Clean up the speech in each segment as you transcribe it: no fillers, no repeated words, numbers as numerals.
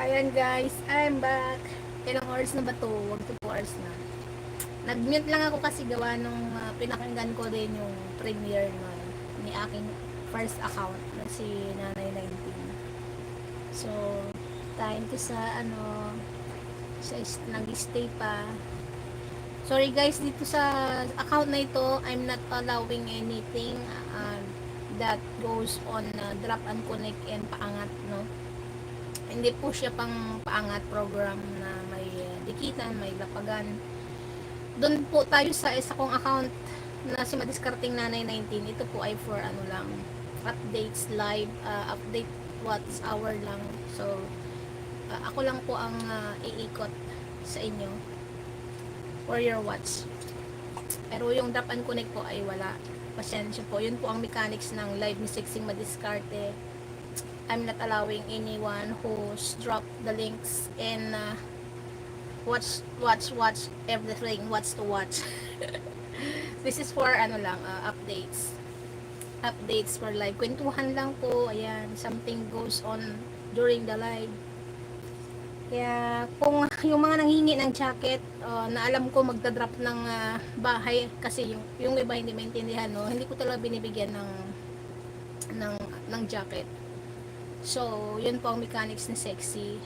Ayan guys, I'm back. Ilang hours na ba to? Wag to 2 hours na. Nag-mute lang ako kasi gawa nung pinakinggan ko din yung premiere ni aking first account na si Nanay 19. So, time to sa nag-stay pa. Sorry guys, dito sa account na ito, I'm not allowing anything that goes on drop and connect and paangat, no? Hindi po siya pang paangat program na may dikitan, may lapagan. Doon po tayo sa isa kong account na si Madiskarting Nanay 19. Ito po ay for ano lang, updates live, update what's hour lang. So, ako lang po ang iikot sa inyo for your watch. Pero yung drop and connect po ay wala. Pasensya po. Yun po ang mechanics ng live ni Sexing Madiskarte. I'm not allowing anyone who's dropped the links and watch everything, what's to watch. This is for updates for live. Kwentuhan lang po, ayan, something goes on during the live. Kaya kung yung mga nanghingi ng jacket, na alam ko magdadrop ng bahay kasi yung iba hindi maintindihan, no, hindi ko talaga binibigyan ng jacket. So, yun po ang mechanics ni Sexy.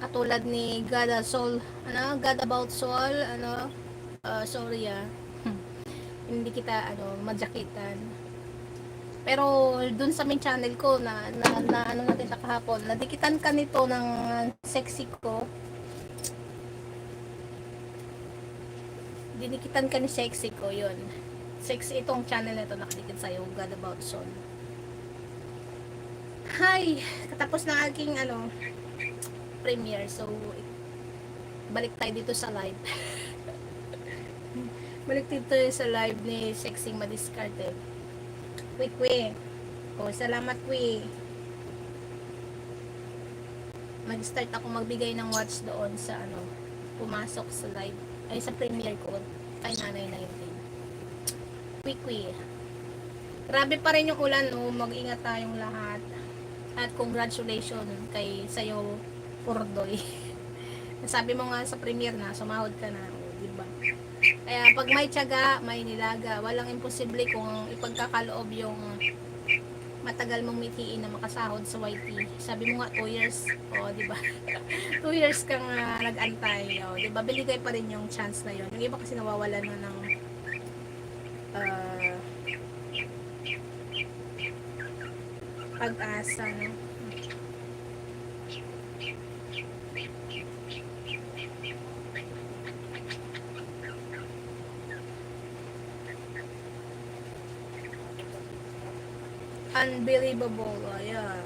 Katulad ni God About Soul, sorry hindi kita, madyakitan. Pero, dun sa main channel ko, natin sa kahapon, nadikitan ka nito ng Sexy ko. Dinikitan ka ni Sexy ko, yun. Sexy itong channel na ito, nakadikit sa'yo, God About Soul. Hi! Katapos na aking premiere. So, balik tayo dito sa live. Balik dito sa live ni Sexing Madiskarte. Kwi. Oh, salamat Kwi. Mag-start ako magbigay ng watch doon sa pumasok sa live. Ay, sa premiere ko kay Nanay 19. Kwi. Grabe pa rin yung ulan, no? Mag-ingat tayong lahat. At congratulations kay sayo Purdoy. Sabi mo nga sa premiere na, sumahod ka na, diba? Kaya pag may tiyaga, may nilaga. Walang imposible kung ipagkakaloob yung matagal mong mitiin na makasahod sa YT. Sabi mo nga 2 years, diba? 2 years kang nag-antay, diba? Binigay pa rin yung chance na yun. Yung iba kasi nawawalan na ng pag-asa, no? Unbelievable, yeah.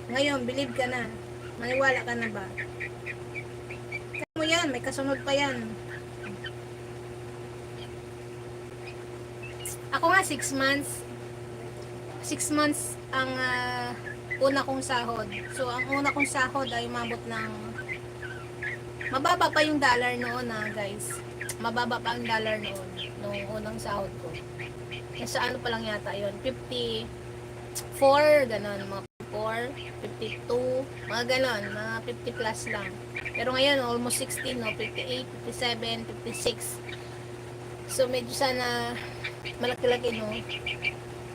Ngayon, believe ka na. Maniwala ka na ba? Kaya mo yan, may kasunod pa yan. Ako nga, 6 months. 6 months ang una kong sahod. So, ang una kong sahod ay umabot ng mababa pa yung dollar noon guys. Mababa pa ang dollar noon nung unang sahod ko. Nasa ano pa lang yata yun, 54, ganon, mga 54, 52, mga ganon, mga 50 plus lang. Pero ngayon, almost 16, no, 58, 57, 56. So, medyo sana malaki-laki, no.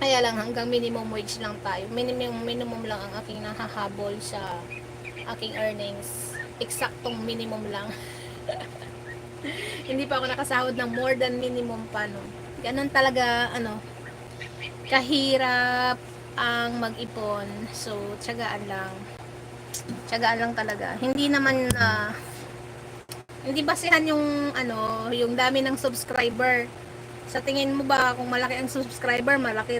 Kaya lang hanggang minimum wage lang tayo. Minimum lang ang aking nahahabol sa aking earnings. Eksaktong minimum lang. Hindi pa ako nakasahod ng more than minimum pa, no. Ganun talaga, kahirap ang mag-ipon. So, tiyagaan lang. Tiyagaan lang talaga. Hindi naman hindi basehan yung yung dami ng subscriber. Sa tingin mo ba kung malaki ang subscriber, malaki rin